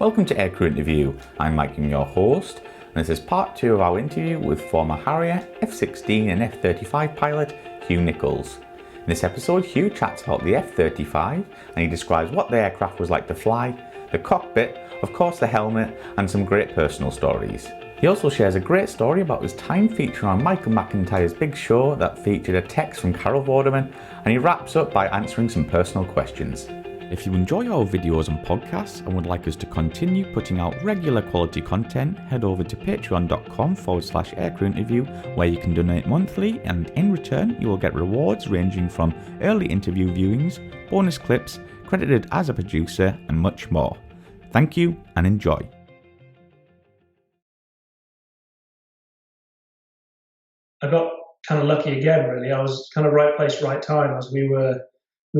Welcome to Aircrew Interview. I'm Mike, your host, and this is part 2 of our interview with former Harrier, F-16 and F-35 pilot Hugh Nichols. In this episode, Hugh chats about the F-35 and he describes what the aircraft was like to fly, the cockpit, of course the helmet, and some great personal stories. He also shares a great story about his time featuring on Michael McIntyre's big show that featured a text from Carol Vorderman, and he wraps up by answering some personal questions. If you enjoy our videos and podcasts and would like us to continue putting out regular quality content, head over to patreon.com/aircrewinterview where you can donate monthly, and in return you will get rewards ranging from early interview viewings, bonus clips, credited as a producer, and much more. Thank you and enjoy. I got kind of lucky again, really. I was kind of right place, right time, as we were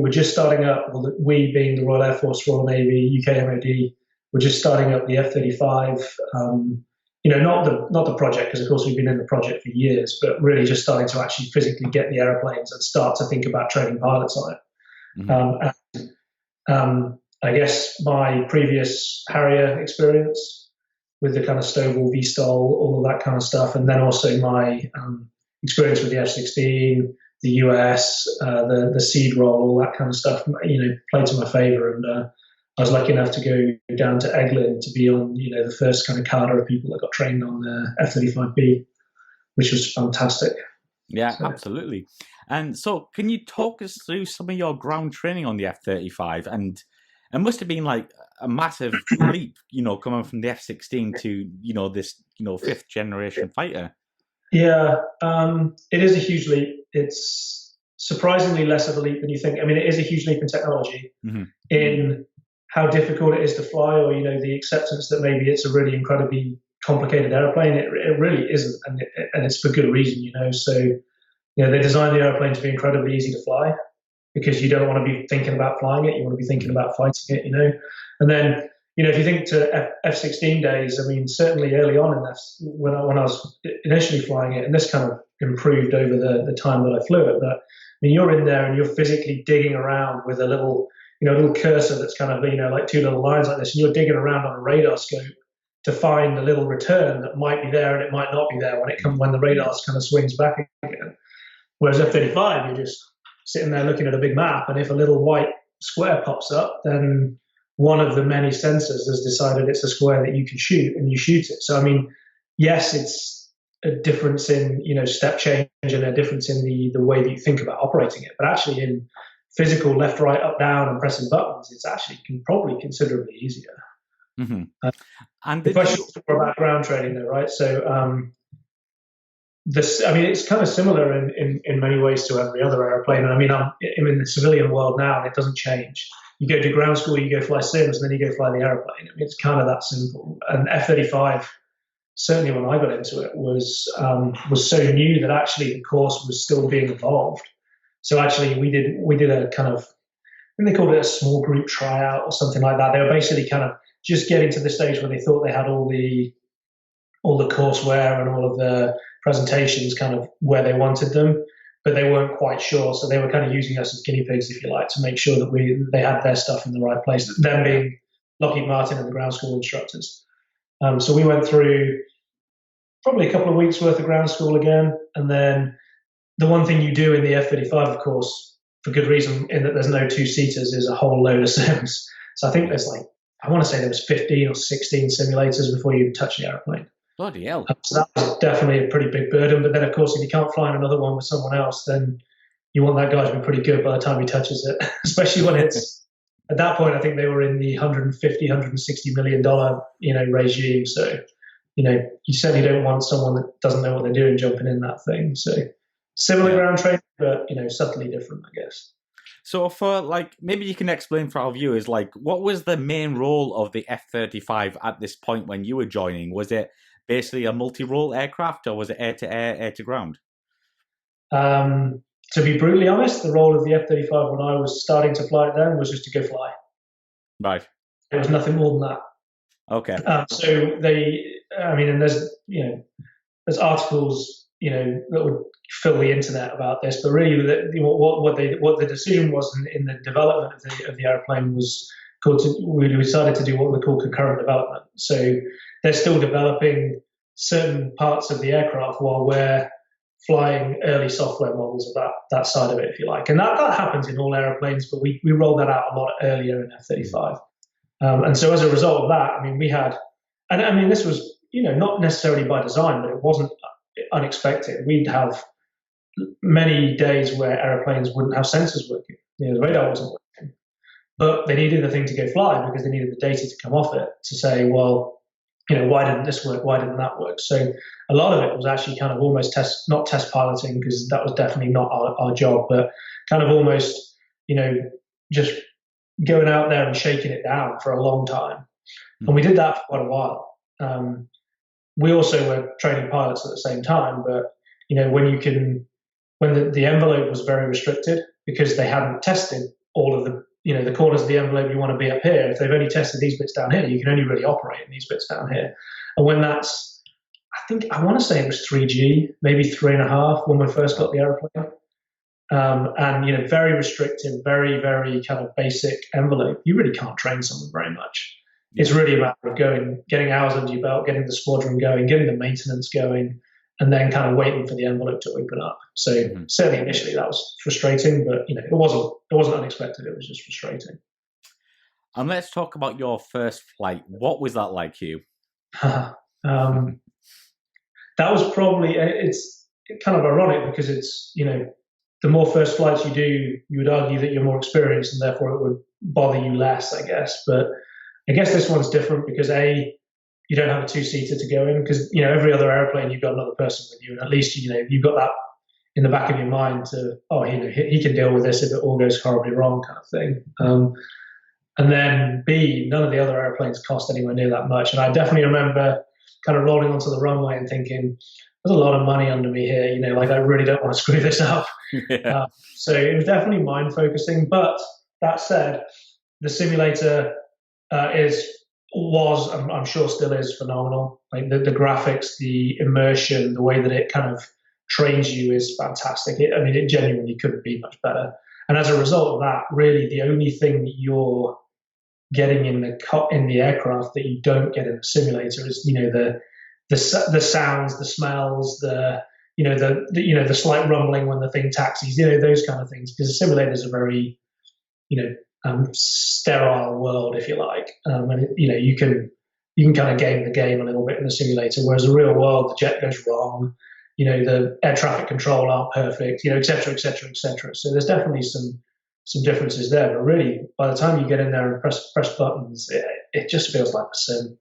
just starting up. Well, we being the Royal Air Force, Royal Navy, UK MOD, we're just starting up the F-35. Not the project, because of course we've been in the project for years, but really just starting to actually physically get the airplanes and start to think about training pilots on it. I guess my previous Harrier experience with the kind of Stovall, VSTOL, all of that kind of stuff, and then also my experience with the F-16, the US, the seed role, all that kind of stuff, played to my favor. And I was lucky enough to go down to Eglin to be on, the first kind of cadre of people that got trained on the F-35B, which was fantastic. Yeah, absolutely. And so can you talk us through some of your ground training on the F-35? And it must have been like a massive leap, coming from the F-16 to, this, fifth generation fighter. Yeah, it is a huge leap. It's surprisingly less of a leap than you think. I mean, it is a huge leap in technology, in how difficult it is to fly, or, the acceptance that maybe it's a really incredibly complicated airplane. It really isn't, and it's for good reason, So, they designed the airplane to be incredibly easy to fly, because you don't want to be thinking about flying it. You want to be thinking about fighting it, And then, if you think to F-16 days, I mean, certainly early on in when I was initially flying it, and this kind of improved over the time that I flew it, but I mean, you're in there and you're physically digging around with a little cursor that's kind of, like two little lines like this, and you're digging around on a radar scope to find a little return that might be there and it might not be there when the radar kind of swings back again. Whereas F-35, you're just sitting there looking at a big map, and if a little white square pops up, then one of the many sensors has decided it's a square that you can shoot, and you shoot it. So, I mean, yes, it's a difference in, step change, and a difference in the way that you think about operating it. But actually in physical left, right, up, down, and pressing buttons, it's actually probably considerably easier. And the question is more about ground training though, right? So, it's kind of similar in many ways to every other airplane. I mean, I'm in the civilian world now, and it doesn't change. You go to ground school, you go fly sims, and then you go fly the airplane. I mean, it's kind of that simple. And F-35, certainly when I got into it, was so new that actually the course was still being evolved. So actually, we did a kind of, I think they called it a small group tryout or something like that. They were basically kind of just getting to the stage where they thought they had all the courseware and all of the presentations kind of where they wanted them, but they weren't quite sure. So they were kind of using us as guinea pigs, if you like, to make sure that they had their stuff in the right place, them being Lockheed Martin and the ground school instructors. So we went through probably a couple of weeks worth of ground school again. And then the one thing you do in the F-35, of course, for good reason, in that there's no two-seaters, is a whole load of sims. So I think there's I want to say there was 15 or 16 simulators before you touch the airplane. Bloody hell. So that was definitely a pretty big burden. But then, of course, if you can't fly in another one with someone else, then you want that guy to be pretty good by the time he touches it, especially when it's, at that point, I think they were in the $150, $160 million, regime. So, you certainly don't want someone that doesn't know what they're doing jumping in that thing. So similar ground training, but, subtly different, I guess. So for maybe you can explain for our viewers, what was the main role of the F-35 at this point when you were joining? Was it basically a multi-role aircraft, or was it air-to-air, air-to-ground? To be brutally honest, the role of the F-35 when I was starting to fly it then was just to go fly. Right. It was nothing more than that. Okay. So and there's articles, that would fill the internet about this, but really what the decision was in the development of the airplane was we decided to do what we call concurrent development. So they're still developing certain parts of the aircraft while we're flying early software models of that side of it, if you like. And that happens in all airplanes, but we rolled that out a lot earlier in F-35. And so as a result of that, I mean, we had, and I mean, this was, not necessarily by design, but it wasn't unexpected. We'd have many days where airplanes wouldn't have sensors working. The radar wasn't working. But they needed the thing to go fly because they needed the data to come off it to say, well, why didn't this work? Why didn't that work? So a lot of it was actually kind of almost not test piloting, because that was definitely not our job, but kind of almost, just going out there and shaking it down for a long time. And we did that for quite a while. We also were training pilots at the same time, but, when the envelope was very restricted because they hadn't tested all of the corners of the envelope, you want to be up here. If they've only tested these bits down here, you can only really operate in these bits down here. And when that's, I want to say it was 3G, maybe 3.5 when we first got the airplane. And, very restrictive, very, very kind of basic envelope. You really can't train someone very much. It's really a matter of getting hours under your belt, getting the squadron going, getting the maintenance going, and then kind of waiting for the envelope to open up. So certainly initially that was frustrating, but it wasn't unexpected. It was just frustrating. And let's talk about your first flight. What was that like, Hugh? That was probably, it's kind of ironic because it's, the more first flights you do, you would argue that you're more experienced and therefore it would bother you less, I guess. But I guess this one's different because you don't have a two-seater to go in, because every other airplane you've got another person with you, and at least you've got that in the back of your mind to he can deal with this if it all goes horribly wrong, kind of thing. And then B, none of the other airplanes cost anywhere near that much, and I definitely remember kind of rolling onto the runway and thinking, there's a lot of money under me here, I really don't want to screw this up. Yeah. So it was definitely mind focusing. But that said, the simulator was, I'm sure still is, phenomenal. Like the graphics, the immersion, the way that it kind of trains you is fantastic. It genuinely couldn't be much better. And as a result of that, really the only thing that you're getting in the aircraft that you don't get in the simulator is, the sounds, the smells, the slight rumbling when the thing taxis, those kind of things. Because the simulators are very, sterile world, if you like, and you can kind of game the game a little bit in the simulator, whereas the real world, the jet goes wrong, the air traffic control aren't perfect, et cetera, et cetera, et cetera. So there's definitely some differences there, but really by the time you get in there and press buttons, it just feels like a sim.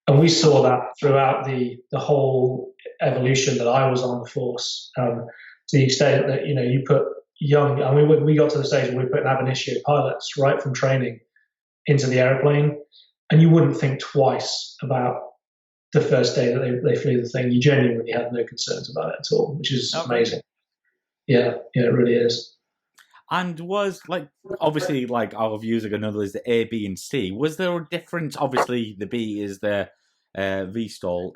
And we saw that throughout the whole evolution that I was on the force, to the extent that you put we got to the stage where we put ab initio pilots right from training into the airplane, and you wouldn't think twice about the first day that they flew the thing. You genuinely had no concerns about it at all, which is amazing. Yeah, it really is. And was obviously our views are going to know there's the A, B, and C. Was there a difference? Obviously, the B is the VSTOL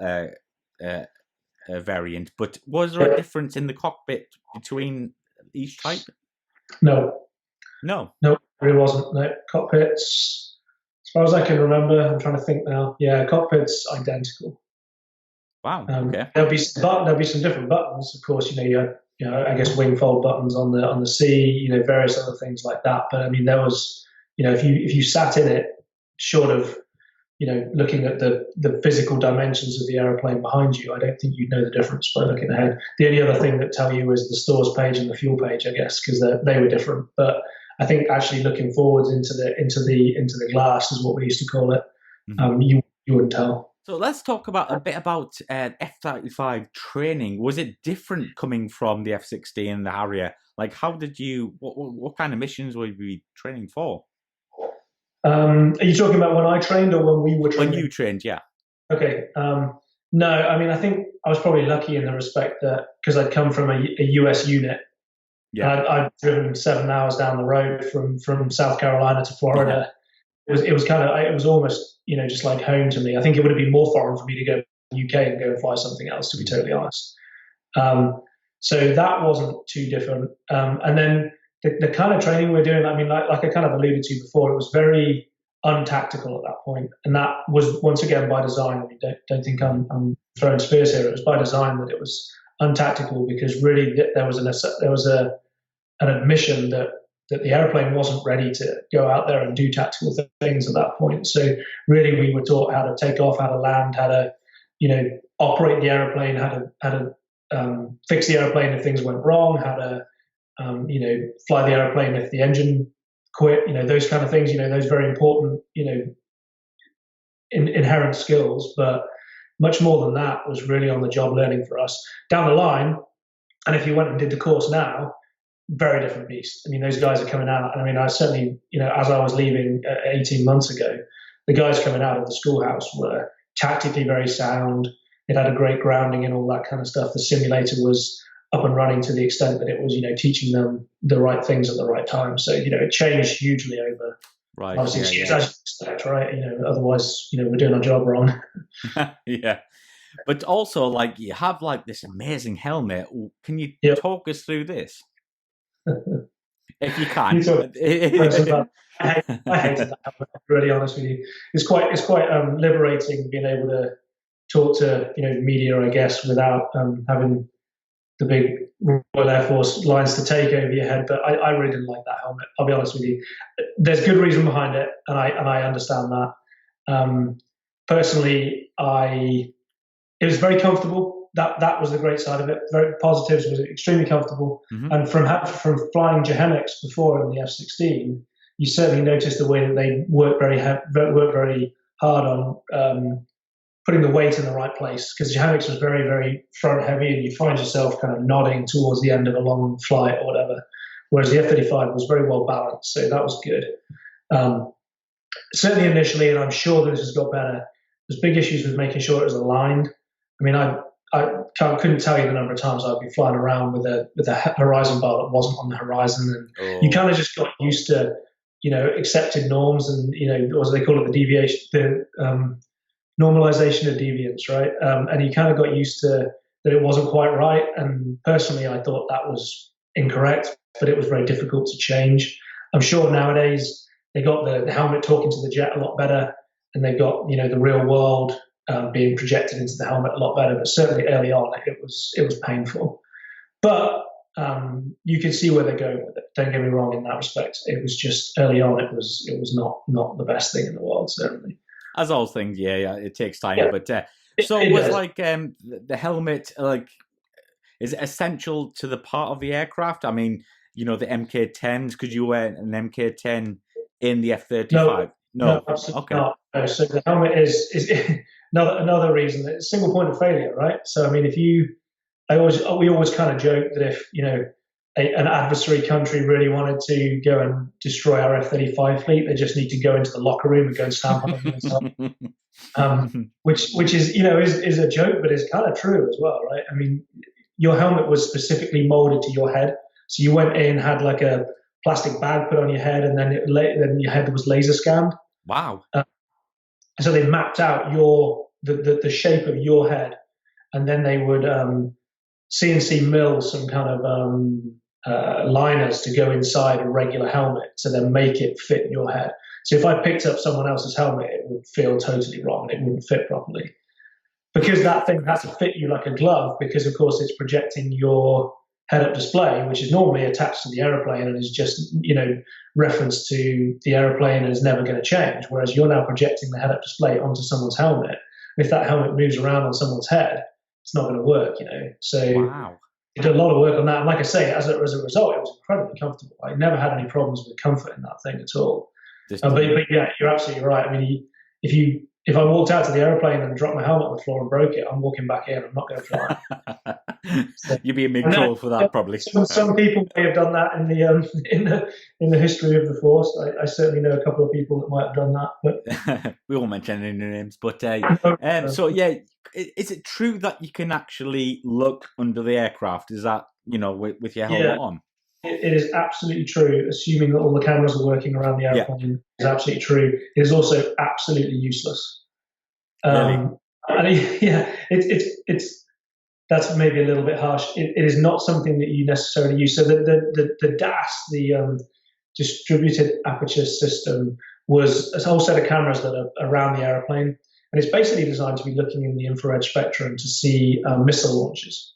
variant, but was there a difference in the cockpit between each type? No, it really wasn't. No, cockpits, as far as I can remember, I'm trying to think now. Yeah, cockpits identical. Wow. Okay. There'll be some different buttons, of course. You had, I guess wing fold buttons on the C. Various other things like that. But there was, if you sat in it, short of looking at the physical dimensions of the aeroplane behind you, I don't think you'd know the difference by looking ahead. The only other thing that tell you is the stores page and the fuel page, I guess, because they were different. But I think actually looking forwards into the glass is what we used to call it. Mm-hmm. You wouldn't tell. So let's talk a bit about F-35 training. Was it different coming from the F-16 and the Harrier? How did you? What kind of missions were you training for? Are you talking about when I trained or when we were training? When you trained, yeah. Okay. No, I think I was probably lucky in the respect that because I'd come from a US unit. Yeah. I'd driven 7 hours down the road from South Carolina to Florida. Yeah. It was almost just like home to me. I think it would have been more foreign for me to go to the UK and go and fly something else, to be totally honest. So that wasn't too different. And then the kind of training we're doing, like I kind of alluded to before, it was very untactical at that point, and that was once again by design. I mean, don't think I'm throwing spears here. It was by design that it was untactical, because really there was an admission that the airplane wasn't ready to go out there and do tactical things at that point. So really, we were taught how to take off, how to land, how to operate the airplane, how to fix the airplane if things went wrong, how to fly the airplane if the engine quit, those kind of things, those very important, inherent skills. But much more than that was really on the job learning for us down the line. And if you went and did the course now, very different beast. I mean, those guys are coming out. And I mean, I certainly, as I was leaving 18 months ago, the guys coming out of the schoolhouse were tactically very sound. It had a great grounding and all that kind of stuff. The simulator was up and running to the extent that it was, teaching them the right things at the right time. So, it changed hugely over 5 or 6 years, as you expect, right? Otherwise, we're doing our job wrong. Yeah. But also, like, you have like this amazing helmet. Can you talk us through this? If you can. I hate that helmet, really honest with you. It's quite liberating being able to talk to, media, I guess, without having the big Royal Air Force lines to take over your head. But I really didn't like that helmet. I'll be honest with you. There's good reason behind it, and I understand that. Personally, it was very comfortable. That was the great side of it. Very positives, was extremely comfortable. Mm-hmm. And from flying Jehemics before in the F-16, you certainly noticed the way that they work very hard on putting the weight in the right place, because Jehemics was very, very front heavy, and you find yourself kind of nodding towards the end of a long flight or whatever. Whereas the F-35 was very well balanced, so that was good. Certainly initially, and I'm sure that this has got better, there's big issues with making sure it was aligned. I mean, I couldn't tell you the number of times I'd be flying around with a horizon bar that wasn't on the horizon, and you kind of just got used to, accepted norms, and what do they call it, the deviation, the normalization of deviance, right? And you kind of got used to that it wasn't quite right. And personally, I thought that was incorrect, but it was very difficult to change. I'm sure nowadays they got the helmet talking to the jet a lot better, and they got the real world being projected into the helmet a lot better. But certainly early on, it was painful. But you can see where they're going with it. Don't get me wrong in that respect. It was just early on, it was not the best thing in the world, certainly. As all things, it takes time. Yeah. But so it was does. Like the helmet, like, is it essential to the part of the aircraft? I mean, the MK10s. Could you wear an MK10 in the F-35? No, absolutely not. No. So the helmet is another reason. It's a single point of failure, right? So I mean, we always kind of joke that if an adversary country really wanted to go and destroy our F-35 fleet, they just need to go into the locker room and go and stamp on them. Which is is a joke, but it's kind of true as well, right? I mean, your helmet was specifically molded to your head, so you went in, had like a plastic bag put on your head, and then your head was laser scanned. Wow! So they mapped out the shape of your head, and then they would CNC mill some kind of liners to go inside a regular helmet to then make it fit your head. So if I picked up someone else's helmet, it would feel totally wrong and it wouldn't fit properly. Because that thing has to fit you like a glove, because of course it's projecting your head-up display, which is normally attached to the aeroplane and is just, reference to the aeroplane and is never going to change. Whereas you're now projecting the head-up display onto someone's helmet. If that helmet moves around on someone's head, it's not going to work, So wow. I did a lot of work on that. And like I say, as a result, it was incredibly comfortable. I never had any problems with comfort in that thing at all. But yeah, you're absolutely right. I mean, if I walked out to the airplane and dropped my helmet on the floor and broke it, I'm walking back in. I'm not going to fly. So, you'd be a mid-call for that, probably. Some people may have done that in the history of the force. I certainly know a couple of people that might have done that. But we won't mention any names. But so yeah, is it true that you can actually look under the aircraft? Is that with your helmet on? It is absolutely true, assuming that all the cameras are working around the airplane. Is absolutely true. It is also absolutely useless. Really? It's that's maybe a little bit harsh. It is not something that you necessarily use. So the DAS, the distributed aperture system was a whole set of cameras that are around the aeroplane. And it's basically designed to be looking in the infrared spectrum to see missile launches.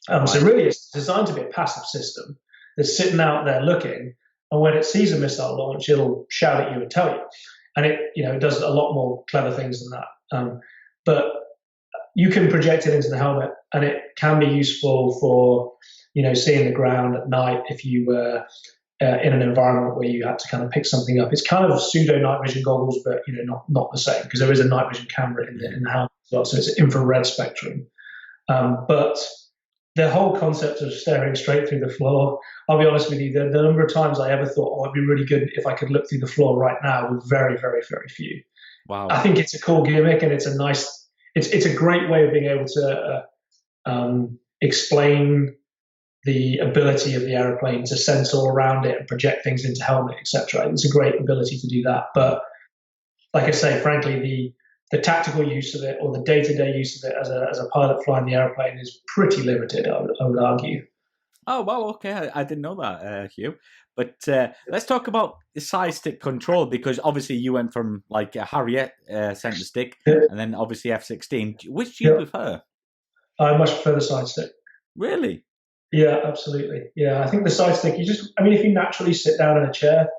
So really, it's designed to be a passive system that's sitting out there looking. And when it sees a missile launch, it'll shout at you and tell you. And it does a lot more clever things than that. But you can project it into the helmet, and it can be useful for, seeing the ground at night if you were in an environment where you had to kind of pick something up. It's kind of pseudo night vision goggles, but not the same, because there is a night vision camera in the helmet as well, so it's an infrared spectrum. But the whole concept of staring straight through the floor, I'll be honest with you, the number of times I ever thought, it'd be really good if I could look through the floor right now, were very, very, very few. Wow. I think it's a cool gimmick, and it's a great way of being able to explain the ability of the aeroplane to sense all around it and project things into helmet, etc. It's a great ability to do that. But like I say, frankly, the tactical use of it, or the day-to-day use of it as a pilot flying the airplane, is pretty limited, I would argue. Oh, wow, okay. I didn't know that, Hugh. But let's talk about the side stick control, because obviously you went from like a Harrier center stick and then obviously F-16. Which do you prefer? I much prefer the side stick. Really? Yeah, absolutely. Yeah, I think the side stick, if you naturally sit down in a chair,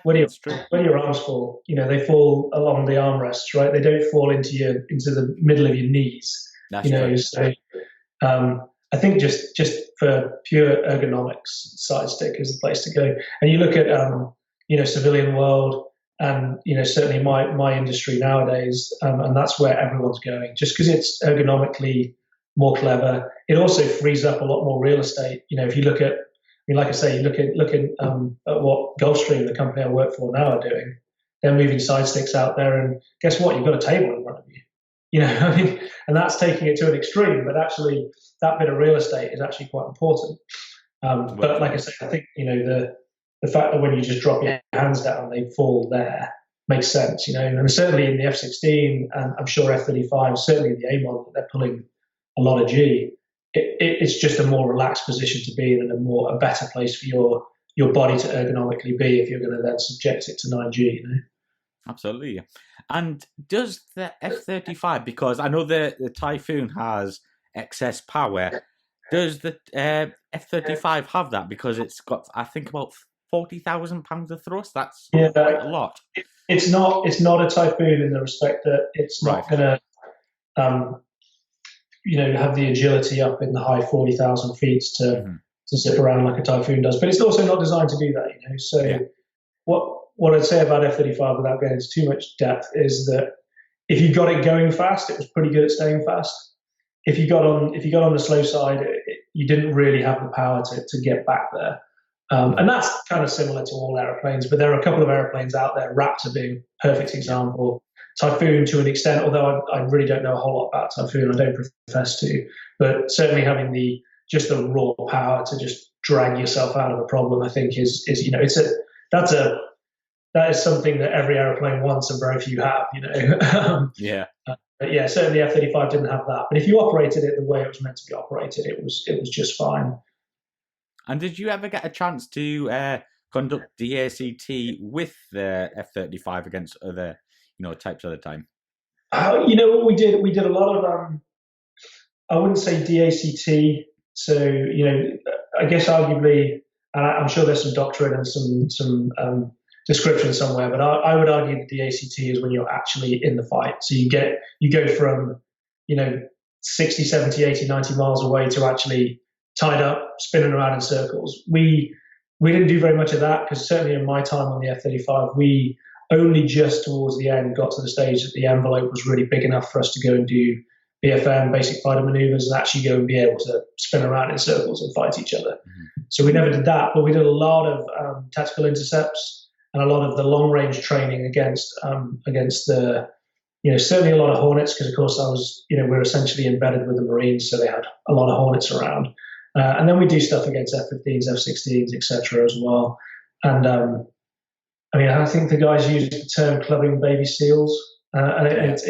where do your arms fall? They fall along the armrests, right? They don't fall into the middle of your knees. That's true. So I think just for pure ergonomics, side stick is the place to go. And you look at civilian world, and certainly my industry nowadays, and that's where everyone's going, just because it's ergonomically more clever. It also frees up a lot more real estate. If you look at, like I say, look at what Gulfstream, the company I work for now, are doing. They're moving side sticks out there, and guess what? You've got a table in front of you. And that's taking it to an extreme. But actually, that bit of real estate is actually quite important. But like I say, I think the fact that when you just drop your hands down, they fall there makes sense. And certainly in the F-16, and I'm sure F-35, certainly in the A model, they're pulling a lot of G. It's just a more relaxed position to be in, and a better place for your body to ergonomically be if you're going to then subject it to 9G. Absolutely. And does the F-35, because I know the Typhoon has excess power, does the F-35 have that? Because it's got, I think, about 40,000 pounds of thrust. That's quite a lot. It's not a Typhoon in the respect that it's not going to have the agility up in the high 40,000 feet to zip around like a Typhoon does. But it's also not designed to do that. So what I'd say about F-35, without going into too much depth, is that if you got it going fast, it was pretty good at staying fast. If you got on the slow side, you didn't really have the power to get back there. And that's kind of similar to all airplanes, but there are a couple of airplanes out there, Raptor being a perfect example, Typhoon to an extent, although I really don't know a whole lot about Typhoon, I don't profess to, but certainly having the raw power to just drag yourself out of a problem, I think is that is something that every airplane wants and very few have, But yeah, certainly F-35 didn't have that. But if you operated it the way it was meant to be operated, it was just fine. And did you ever get a chance to conduct DACT with the F-35 against other, types at the time? What we did? We did a lot of, I wouldn't say DACT. So, I guess arguably, and I'm sure there's some doctrine and some description somewhere, but I would argue that DACT is when you're actually in the fight. So you go from, 60, 70, 80, 90 miles away to actually tied up, spinning around in circles. We didn't do very much of that, because certainly in my time on the F-35, we only just towards the end got to the stage that the envelope was really big enough for us to go and do BFM, basic fighter maneuvers, and actually go and be able to spin around in circles and fight each other. So we never did that, but we did a lot of tactical intercepts and a lot of the long range training against the, certainly a lot of Hornets, because of course we're essentially embedded with the Marines, so they had a lot of Hornets around. And then we do stuff against F-15s, F-16s, etc. as well. And I think the guys use the term clubbing baby seals, and it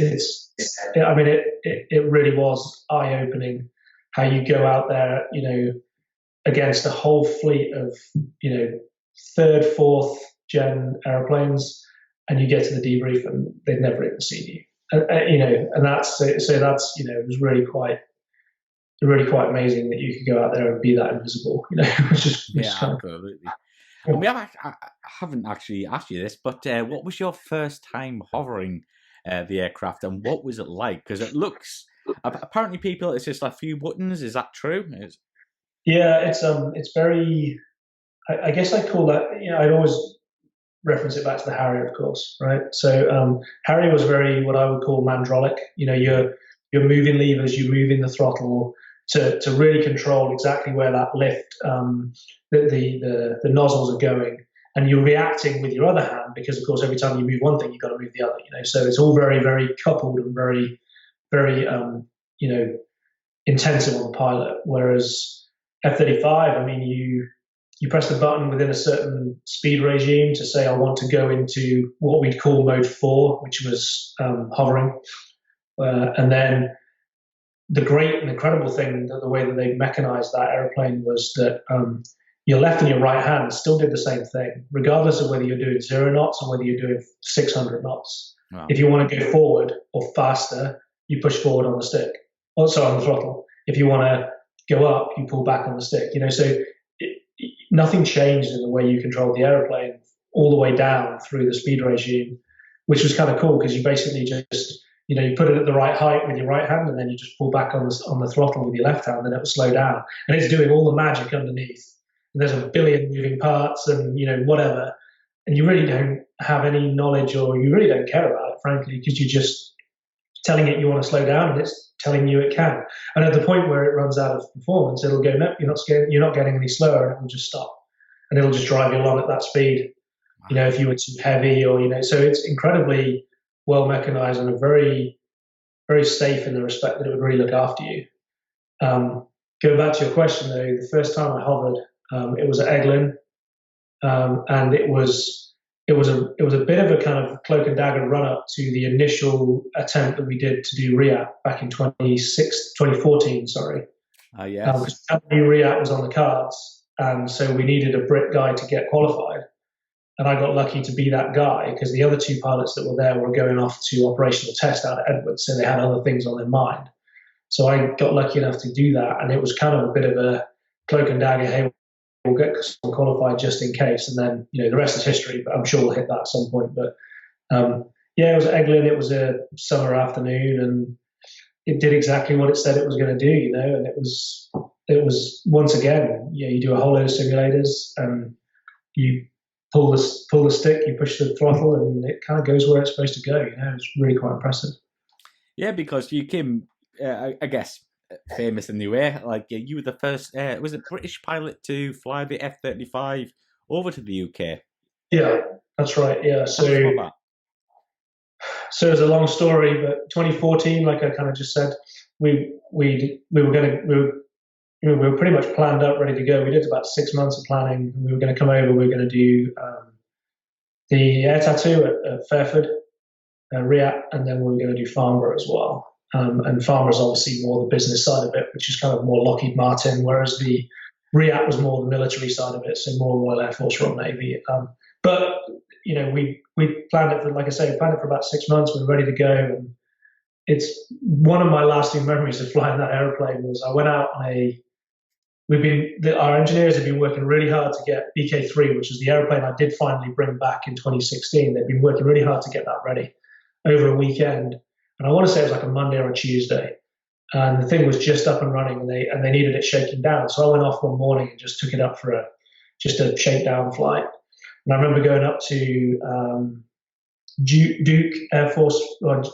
really was eye-opening how you go out there, against a whole fleet of, third, fourth gen airplanes, and you get to the debrief and they've never even seen you. And that's it was really quite amazing that you could go out there and be that invisible, which is kind of absolutely. And I haven't actually asked you this, but what was your first time hovering the aircraft, and what was it like? Because it looks, apparently it's just a few buttons. Is that true? Yeah, it's very, I guess I call that, I'd always reference it back to the Harrier, of course, right? So Harrier was very, what I would call mandrolic. You're moving levers, you're moving the throttle to really control exactly where that lift, the nozzles are going, and you're reacting with your other hand because, of course, every time you move one thing, you've got to move the other. So it's all very, very coupled and very, very, intensive on the pilot. Whereas F-35, I mean, you press the button within a certain speed regime to say, I want to go into what we'd call mode 4, which was hovering. And then the great and incredible thing, the way that they mechanized that airplane, was that your left and your right hand still did the same thing, regardless of whether you're doing 0 knots or whether you're doing 600 knots. Wow. If you want to go forward or faster, you push forward on the stick. Also on the throttle. If you want to go up, you pull back on the stick. So nothing changed in the way you controlled the airplane all the way down through the speed regime, which was kind of cool because you basically just, you put it at the right height with your right hand, and then you just pull back on the throttle with your left hand, and it will slow down. And it's doing all the magic underneath. And there's a billion moving parts and, whatever. And you really don't have any knowledge, or you really don't care about it, frankly, because you're just telling it you want to slow down, and it's telling you it can. And at the point where it runs out of performance, it'll go, no, you're not getting any slower, and it will just stop. And it'll just drive you along at that speed, if you were too heavy or, so it's incredibly well mechanized and a very, very safe in the respect that it would really look after you. Going back to your question, though, the first time I hovered, it was at Eglin, and it was a bit of a kind of cloak and dagger run up to the initial attempt that we did to do REAP back in 2014. Sorry. Yes. New REAP was on the cards, and so we needed a Brit guy to get qualified. And I got lucky to be that guy because the other two pilots that were there were going off to operational test out at Edwards, so they had other things on their mind. So I got lucky enough to do that, and it was kind of a bit of a cloak and dagger. Hey, we'll get qualified just in case, and then the rest is history. But I'm sure we'll hit that at some point. But it was at Eglin. It was a summer afternoon, and it did exactly what it said it was going to do. And it was once again, you do a whole load of simulators, and you pull the stick, you push the throttle, and it kind of goes where it's supposed to go. It's really quite impressive. Yeah, because you came, I guess, famous in the way. Like you were the first, was it British pilot to fly the F-35 over to the UK? Yeah, that's right. Yeah, so it's a long story, but 2014, like I kind of just said, we were pretty much planned up, ready to go. We did about 6 months of planning. We were going to come over. We were going to do the air tattoo at Fairford, REAP, and then we were going to do Farnborough as well. And Farnborough is obviously more the business side of it, which is kind of more Lockheed Martin, whereas the REAP was more the military side of it, so more Royal Air Force, Royal Navy. But we planned it for, like I say, planned it for about 6 months. We were ready to go, and it's one of my lasting memories of flying that airplane was I went out on our engineers have been working really hard to get BK3, which is the airplane I did finally bring back in 2016. They've been working really hard to get that ready over a weekend. And I want to say it was like a Monday or a Tuesday. And the thing was just up and running, and they needed it shaking down. So I went off one morning and just took it up for just a shakedown flight. And I remember going up to Duke Air Force.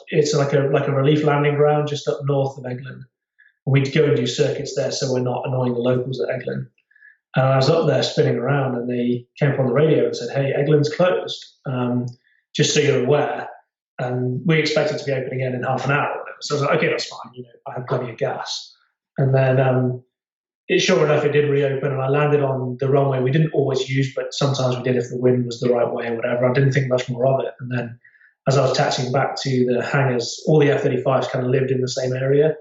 It's like a relief landing ground just up north of Eglin. And we'd go and do circuits there so we're not annoying the locals at Eglin. And I was up there spinning around, and they came up on the radio and said, "Hey, Eglin's closed, just so you're aware. And we expect it to be open again in half an hour." So I was like, okay, that's fine. I had plenty of gas. And then sure enough, it did reopen, and I landed on the runway we didn't always use, but sometimes we did if the wind was the right way or whatever. I didn't think much more of it. And then as I was taxiing back to the hangars, all the F-35s kind of lived in the same area.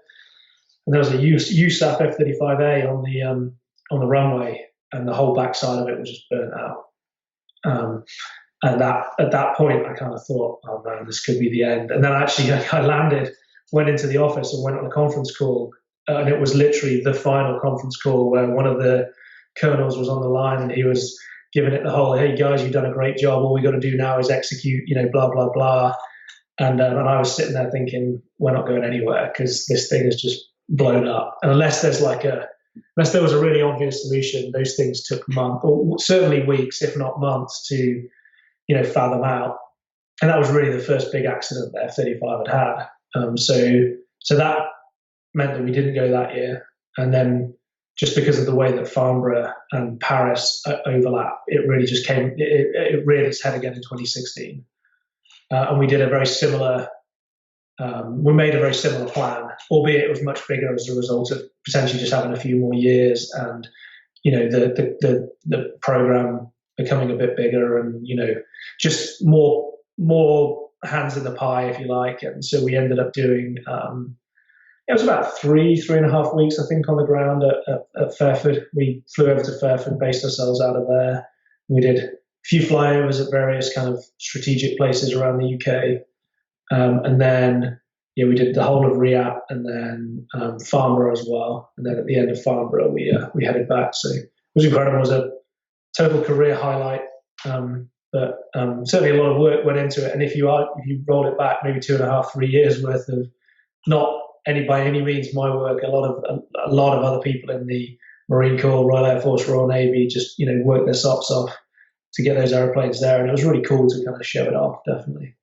And there was a USAF F-35A on the runway, and the whole backside of it was just burnt out. And that at that point, I kind of thought, oh man, this could be the end. And then actually, I landed, went into the office, and went on a conference call, and it was literally the final conference call where one of the colonels was on the line, and he was giving it the whole, "Hey guys, you've done a great job. All we got to do now is execute, blah blah blah." And I was sitting there thinking, we're not going anywhere because this thing has just blown up. And unless there was a really obvious solution, those things took months, or certainly weeks, if not months, to fathom out. And that was really the first big accident that F-35 had. So that meant that we didn't go that year. And then just because of the way that Farnborough and Paris overlap, it really just it reared its head again in 2016. And we did a very similar, we made a very similar plan, albeit it was much bigger as a result of potentially just having a few more years and, the program becoming a bit bigger and, just more hands in the pie, if you like. And so we ended up doing, it was about 3.5 weeks, I think, on the ground at Fairford. We flew over to Fairford, based ourselves out of there. We did a few flyovers at various kind of strategic places around the UK. And then, we did the whole of RIAP and then Farnborough as well. And then at the end of Farnborough, we headed back. So it was incredible. It was a total career highlight. But certainly a lot of work went into it. And if you roll it back, maybe 2.5, 3 years worth of not by any means my work, a lot of other people in the Marine Corps, Royal Air Force, Royal Navy just worked their socks off to get those aeroplanes there, and it was really cool to kind of show it off. Definitely.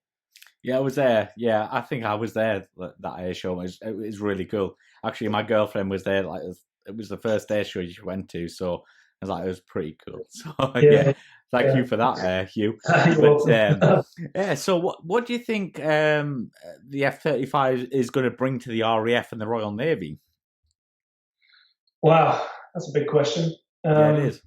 Yeah, I was there. Yeah, I think I was there. That air show it was really cool. Actually, my girlfriend was there. Like it was the first air show she went to, so I was like, it was pretty cool. So yeah. Thank you for that, Hugh. But, so what do you think the F-35 is going to bring to the RAF and the Royal Navy? Wow, that's a big question. It is.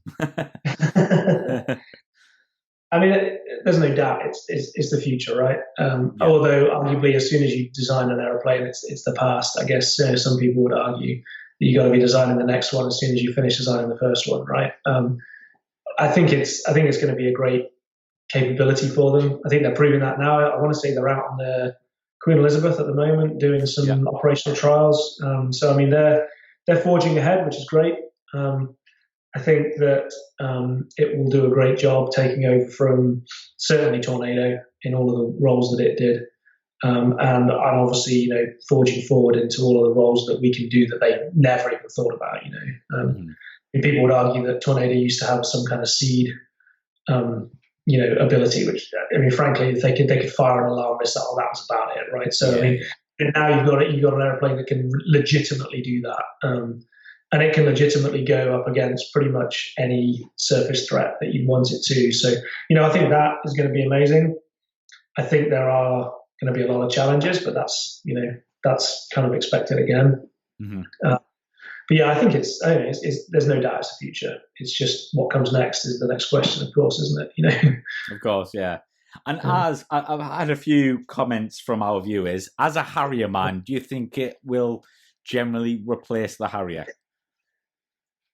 I mean, there's no doubt it's the future, right? Although arguably, as soon as you design an aeroplane, it's the past. I guess some people would argue that you got to be designing the next one as soon as you finish designing the first one, right? I think it's going to be a great capability for them. I think they're proving that now. I want to say they're out on the Queen Elizabeth at the moment doing some operational trials. So I mean, they're forging ahead, which is great. I think that it will do a great job taking over from certainly Tornado in all of the roles that it did. And I'm obviously, forging forward into all of the roles that we can do that they never even thought about, People would argue that Tornado used to have some kind of seed, ability, which, I mean, frankly, if they could fire an alarm missile, that was about it, right? So, I mean, now you've got an airplane that can legitimately do that. And it can legitimately go up against pretty much any surface threat that you'd want it to. So, I think that is going to be amazing. I think there are going to be a lot of challenges, but that's kind of expected again. Mm-hmm. But yeah, I think there's no doubt it's the future. It's just what comes next is the next question, of course, isn't it? Of course, yeah. And as I've had a few comments from our viewers, as a Harrier man, do you think it will generally replace the Harrier?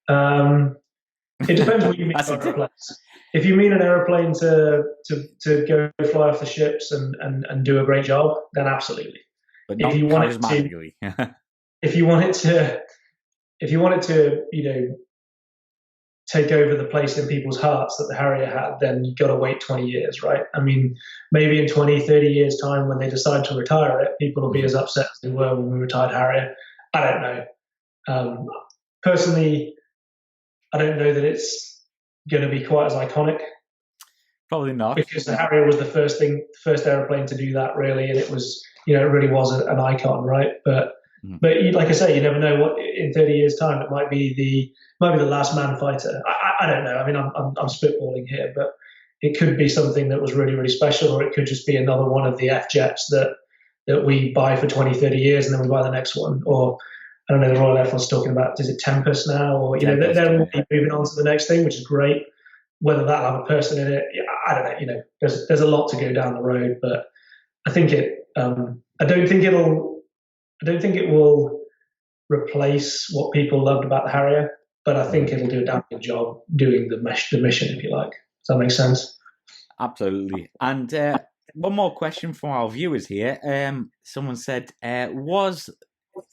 It depends what you mean by replace. If you mean an aeroplane to go fly off the ships and do a great job, then absolutely. But not charismatically. If you want it to, take over the place in people's hearts that the Harrier had, then you've got to wait 20 years, right? I mean, maybe in 20, 30 years' time when they decide to retire it, people will be as upset as they were when we retired Harrier. I don't know. Personally, I don't know that it's going to be quite as iconic. Probably not. Because the Harrier was the first aeroplane to do that, really, and it was, it really was an icon, right? But like I say, you never know what in 30 years' time it might be the last man fighter. I don't know. I mean, I'm spitballing here, but it could be something that was really, really special, or it could just be another one of the F jets that we buy for 20, 30 years and then we buy the next one. Or I don't know, the Royal Air Force talking about, is it Tempest now? Or they're moving on to the next thing, which is great. Whether that'll have a person in it, I don't know. There's a lot to go down the road, but I think I don't think it will replace what people loved about the Harrier, but I think it'll do a damn good job doing the mission, if you like. Does that make sense? Absolutely. And one more question from our viewers here. Someone said, was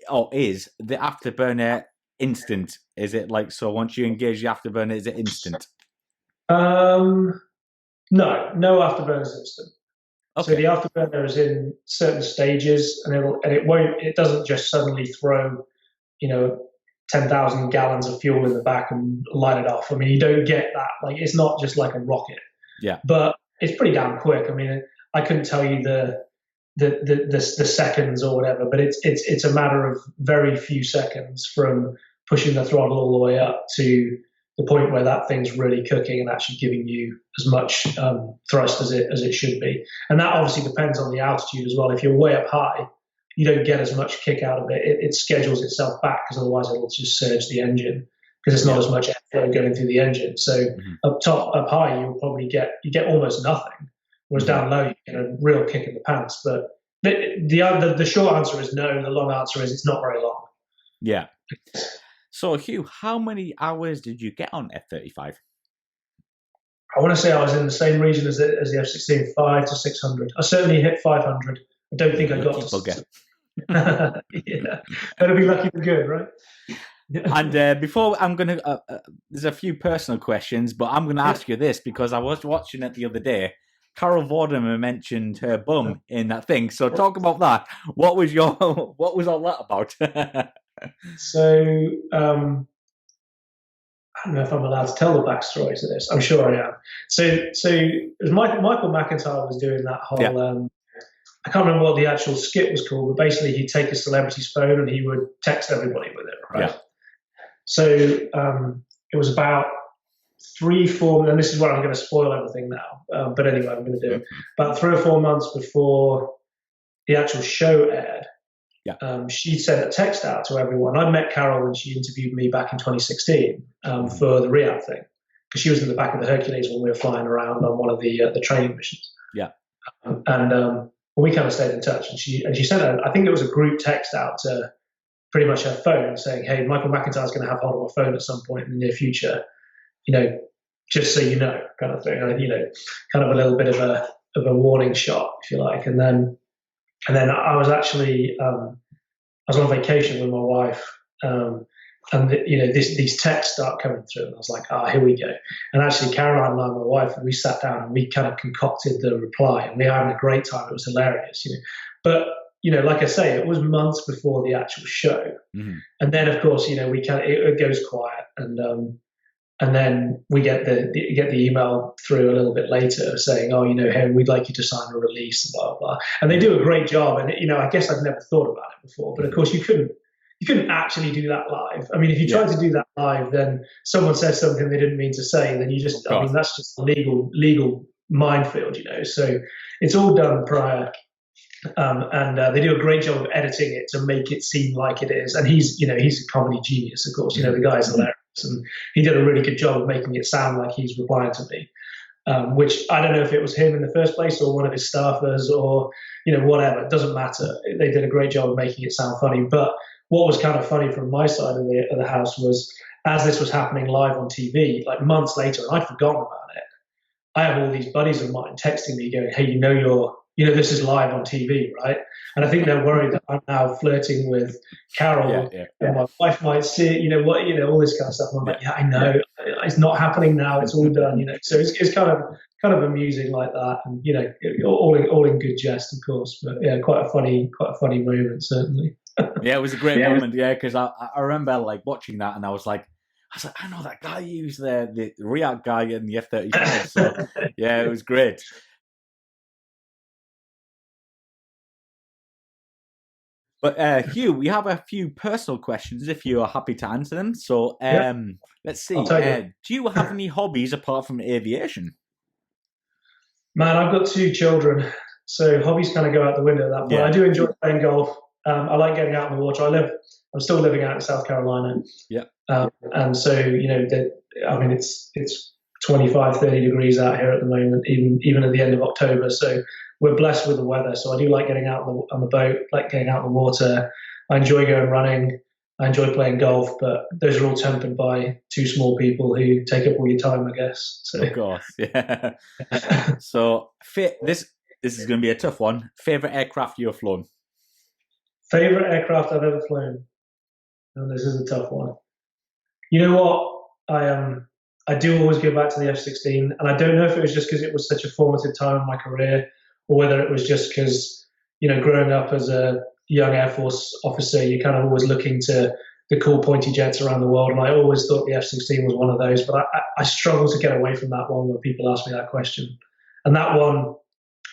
or is the Afterburner instant? Is it like, so once you engage the Afterburner, is it instant? No Afterburner is instant. Okay. So the Afterburner is in certain stages, and it doesn't just suddenly throw, 10,000 gallons of fuel in the back and light it off. I mean, you don't get that. Like, it's not just like a rocket. Yeah. But it's pretty damn quick. I mean, I couldn't tell you the seconds or whatever, but it's a matter of very few seconds from pushing the throttle all the way up to the point where that thing's really cooking and actually giving you as much thrust as it should be. And that obviously depends on the altitude as well. If you're way up high, you don't get as much kick out of it. It schedules itself back, because otherwise it'll just surge the engine, because it's not as much airflow going through the engine. So up high, you'll probably get almost nothing, whereas down low you get a real kick in the pants. But the short answer is no. The long answer is it's not very long. Yeah. So Hugh, how many hours did you get on F-35? I want to say I was in the same region as the F-16, 500 to 600. I certainly hit 500. I don't think I got to. Yeah, better be lucky than good, right? And before I'm going to, there's a few personal questions, but I'm going to ask you this because I was watching it the other day. Carol Vorderman mentioned her bum in that thing. So talk about that. What was all that about? So I don't know if I'm allowed to tell the backstory to this. I'm sure I am. So as Michael McIntyre was doing that whole. I can't remember what the actual skit was called, but basically he'd take a celebrity's phone and he would text everybody with it, right? Yeah. So it was about 3-4, and this is where I'm going to spoil everything now. But anyway, I'm going to do it. About 3 or 4 months before the actual show aired, she sent a text out to everyone. I met Carol when she interviewed me back in 2016 for the RIAD thing, because she was in the back of the Hercules when we were flying around on one of the training missions. Yeah. And we kind of stayed in touch, and she sent I think it was a group text out to pretty much her phone saying, "Hey, Michael McIntyre's going to have hold of my phone at some point in the near future, just so you know," kind of thing. Kind of a little bit of a warning shot, if you like. And then I was actually I was on vacation with my wife, and these texts start coming through, and I was like, here we go. And actually, Caroline and I, my wife, we sat down and we kind of concocted the reply, and we were having a great time. It was hilarious, But like I say, it was months before the actual show, and then of course, it goes quiet, and then we get the email through a little bit later saying, hey, we'd like you to sign a release, blah blah blah. And they do a great job, and I guess I'd never thought about it before, but of course you couldn't actually do that live. I mean, if you tried to do that live, then someone said something they didn't mean to say, then you just, that's just a legal minefield, So it's all done prior. And they do a great job of editing it to make it seem like it is. And he's a comedy genius, of course. The guy's hilarious. And he did a really good job of making it sound like he's replying to me, which I don't know if it was him in the first place or one of his staffers or, whatever. It doesn't matter. They did a great job of making it sound funny. But what was kind of funny from my side of the house was, as this was happening live on TV, like months later, and I'd forgotten about it, I have all these buddies of mine texting me going, "Hey, this is live on TV, right?" And I think they're worried that I'm now flirting with Carol, and my wife might see it, all this kind of stuff. And I'm like, "Yeah, I know, it's not happening now. It's all done, So it's kind of amusing like that, and all in good jest, of course. But yeah, quite a funny moment, certainly. Yeah, it was a great moment. Yeah, because I remember like watching that, and I was like, I know that guy used the RIAD guy in the F-35. So yeah, it was great. But Hugh, we have a few personal questions if you are happy to answer them. So let's see. Do you have any hobbies apart from aviation? Man, I've got 2 children, so hobbies kind of go out the window at that point. Yeah. I do enjoy playing golf. I like getting out in the water. I'm still living out in South Carolina. Yeah. And so, it's 25, 30 degrees out here at the moment, even at the end of October. So we're blessed with the weather. So I do like getting out on the boat, like getting out in the water. I enjoy going running. I enjoy playing golf, but those are all tempered by two small people who take up all your time, I guess. So. Of course, yeah. So this is going to be a tough one. Favorite aircraft you've flown? Favorite aircraft I've ever flown? Oh, this is a tough one. You know what? I do always go back to the F-16, and I don't know if it was just because it was such a formative time in my career, or whether it was just because, growing up as a young Air Force officer, you're kind of always looking to the cool pointy jets around the world, and I always thought the F-16 was one of those, but I struggle to get away from that one when people ask me that question. And that one,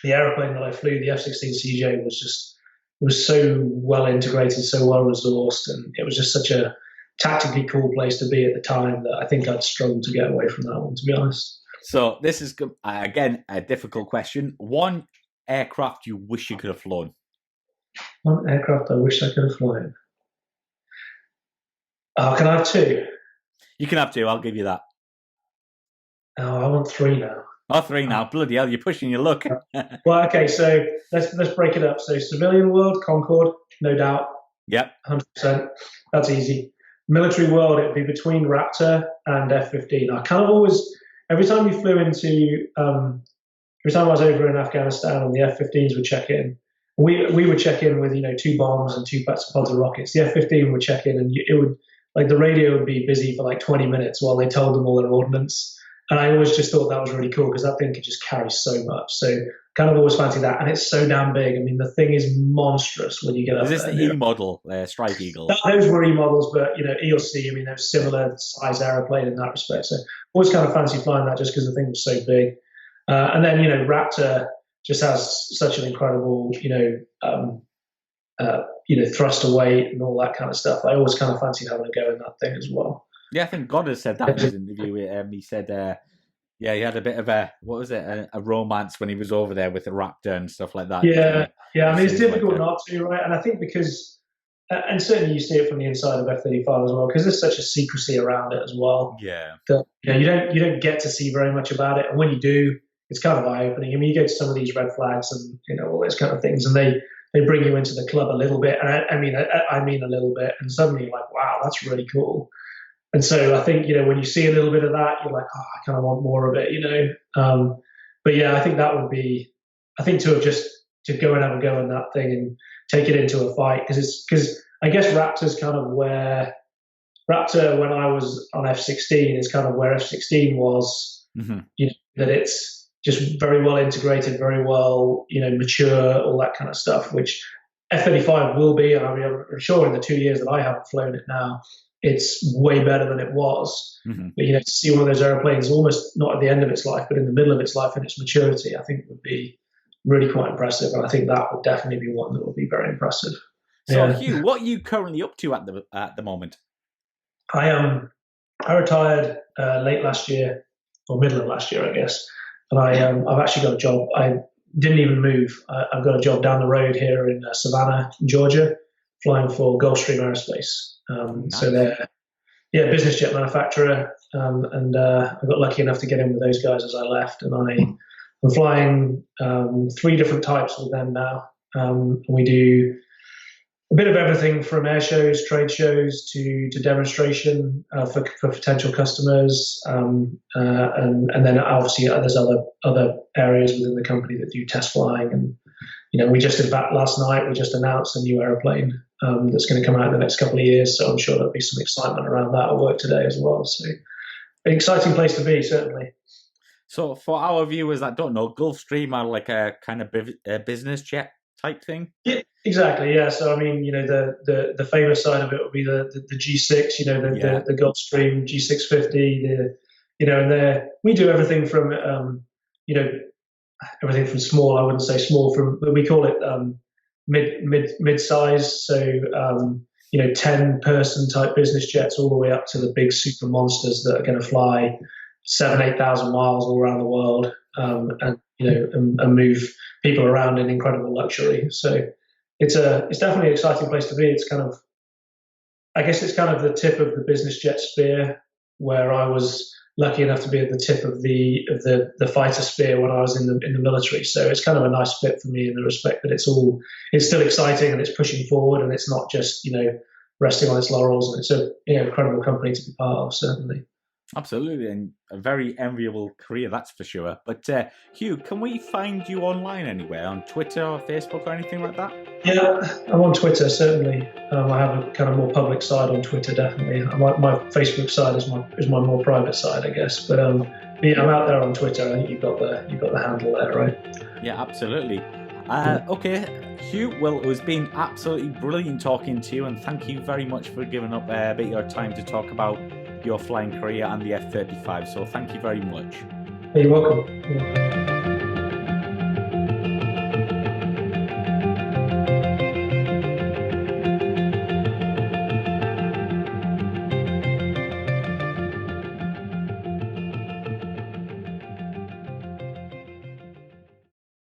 the aeroplane that I flew, the F-16 CJ, was so well integrated, so well resourced, and it was just such a tactically cool place to be at the time that I think I'd struggle to get away from that one, to be honest. So this is, again, a difficult question. One aircraft you wish you could have flown? One aircraft I wish I could have flown. Oh, can I have two? You can have two, I'll give you that. Oh, I want three now. Oh, three now. Bloody hell, you're pushing your luck. Well, okay, so let's break it up. So civilian world, Concorde, no doubt. Yep. 100%. That's easy. Military world, it'd be between Raptor and F-15. I kind of always, every time we flew into, every time I was over in Afghanistan and the F-15s would check in, we would check in with, 2 bombs and 2 pods of rockets. The F-15 would check in and it would, like the radio would be busy for like 20 minutes while they told them all their ordnance. And I always just thought that was really cool because that thing could just carry so much. So kind of always fancied that. And it's so damn big. I mean, the thing is monstrous when you get up there. Is this the E model, Strike Eagle? Those were E models, but, E or C, I mean, they're similar size aeroplane in that respect. So always kind of fancy flying that just because the thing was so big. And then, Raptor just has such an incredible, thrust to weight and all that kind of stuff. I always kind of fancied having a go in that thing as well. Yeah, I think Goddard said that in his interview with him. He said, he had a bit of a romance when he was over there with the Raptor and stuff like that. Yeah. I mean, it's difficult not to, right? And I think because, and certainly you see it from the inside of F-35 as well, because there's such a secrecy around it as well. Yeah. That, you don't get to see very much about it. And when you do, it's kind of eye-opening. I mean, you go to some of these red flags and, all those kind of things, and they bring you into the club a little bit. And I mean a little bit. And suddenly you're like, wow, that's really cool. And so I think, when you see a little bit of that, you're like, oh, I kind of want more of it, But yeah, I think that would be, to go and have a go in that thing and take it into a fight. Because I guess Raptor's kind of where, Raptor, when I was on F-16, is kind of where F-16 was, that it's just very well integrated, very well, mature, all that kind of stuff, which F-35 will be. And I'm sure in the 2 years that I haven't flown it now, it's way better than it was. But, to see one of those airplanes almost not at the end of its life, but in the middle of its life and its maturity, I think would be really quite impressive. And I think that would definitely be one that would be very impressive. So, Hugh, what are you currently up to at the moment? I retired late last year, or middle of last year, I guess. And I've actually got a job. I didn't even move. I've got a job down the road here in Savannah, Georgia, flying for Gulfstream Aerospace. Nice. So they're business jet manufacturer, and I got lucky enough to get in with those guys as I left, and I'm flying 3 different types with them now. We do a bit of everything from air shows, trade shows to demonstration for potential customers, and then obviously there's other areas within the company that do test flying. And we just, in fact, last night we just announced a new aeroplane that's going to come out in the next couple of years. So I'm sure there'll be some excitement around that at work today as well. So an exciting place to be, certainly. So for our viewers that don't know, Gulfstream are like a kind of business jet type thing? Yeah, exactly. Yeah. So I mean, the famous side of it would be the G6. The Gulfstream G650. And we do everything from everything from small. I wouldn't say small, but we call it mid size. So 10-person type business jets, all the way up to the big super monsters that are going to fly 7,000-8,000 miles all around the world, and move people around in incredible luxury. So it's definitely an exciting place to be. It's kind of the tip of the business jet sphere, where I was lucky enough to be at the tip of the fighter sphere when I was in the military. So it's kind of a nice fit for me in the respect that it's still exciting and it's pushing forward, and it's not just resting on its laurels, and it's a incredible company to be part of, certainly. Absolutely, and a very enviable career, that's for sure. But Hugh, can we find you online anywhere, on Twitter or Facebook or anything like that? Yeah, I'm on Twitter, certainly. I have a kind of more public side on Twitter, definitely. My Facebook side is my more private side, I guess. But yeah, I'm out there on Twitter. I think you've got the handle there, right? Yeah, absolutely. Okay, Hugh, well, it has been absolutely brilliant talking to you, and thank you very much for giving up a bit of your time to talk about your flying career and the F-35. So thank you very much. You're welcome.